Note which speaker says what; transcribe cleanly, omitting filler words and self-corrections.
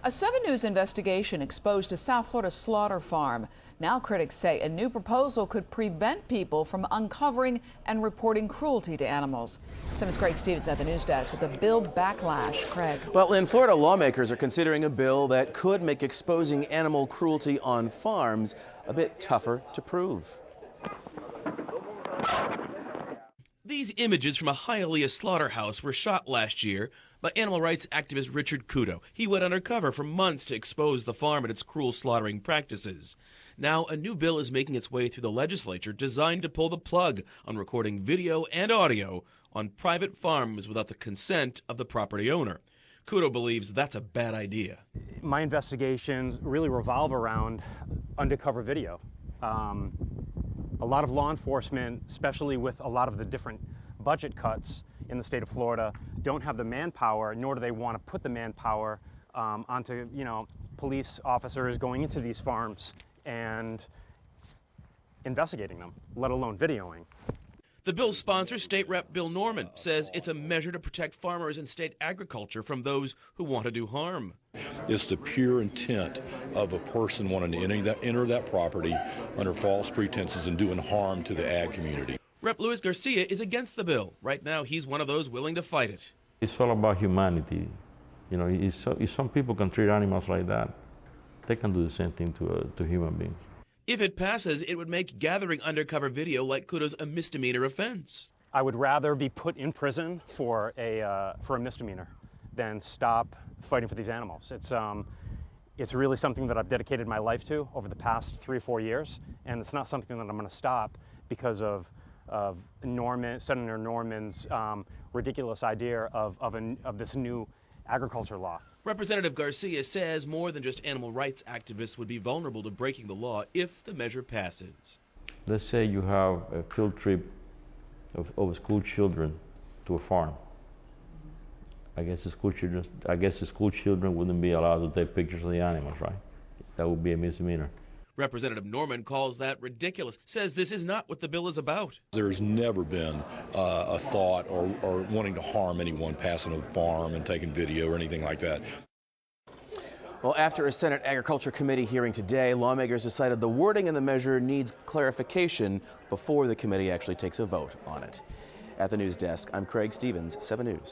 Speaker 1: A 7 News investigation exposed a South Florida slaughter farm. Now critics say a new proposal could prevent people from uncovering and reporting cruelty to animals. 7's Craig Stevens at the news desk with a bill backlash. Craig.
Speaker 2: Well, in Florida, lawmakers are considering a bill that could make exposing animal cruelty on farms a bit tougher to prove.
Speaker 3: These images from a Hialeah slaughterhouse were shot last year by animal rights activist Richard Kudo. He went undercover for months to expose the farm and its cruel slaughtering practices. Now, a new bill is making its way through the legislature designed to pull the plug on recording video and audio on private farms without the consent of the property owner. Kudo believes that's a bad idea.
Speaker 4: My investigations really revolve around undercover video. A lot of law enforcement, especially with a lot of the different budget cuts in the state of Florida, don't have the manpower, nor do they want to put the manpower onto, police officers going into these farms and investigating them, let alone videoing.
Speaker 3: The bill's sponsor, State Rep Bill Norman, says it's a measure to protect farmers and state agriculture from those who want to do harm.
Speaker 5: It's the pure intent of a person wanting to enter that property under false pretenses and doing harm to the ag community.
Speaker 3: Rep Luis Garcia is against the bill. Right now, he's one of those willing to fight it.
Speaker 6: It's all about humanity. If some people can treat animals like that, they can do the same thing to human beings.
Speaker 3: If it passes, it would make gathering undercover video like Kudo's a misdemeanor offense.
Speaker 4: I would rather be put in prison for a misdemeanor than stop fighting for these animals. It's really something that I've dedicated my life to over the past 3 or 4 years, and it's not something that I'm going to stop because of Senator Norman's ridiculous idea of this new agriculture law.
Speaker 3: Representative Garcia says more than just animal rights activists would be vulnerable to breaking the law if the measure passes.
Speaker 6: Let's say you have a field trip of school children to a farm. I guess the school children wouldn't be allowed to take pictures of the animals, right? That would be a misdemeanor.
Speaker 3: Representative Norman calls that ridiculous, says this is not what the bill is about.
Speaker 5: There's never been a thought or wanting to harm anyone passing a farm and taking video or anything like that.
Speaker 2: Well, after a Senate Agriculture Committee hearing today, lawmakers decided the wording in the measure needs clarification before the committee actually takes a vote on it. At the news desk, I'm Craig Stevens, 7 News.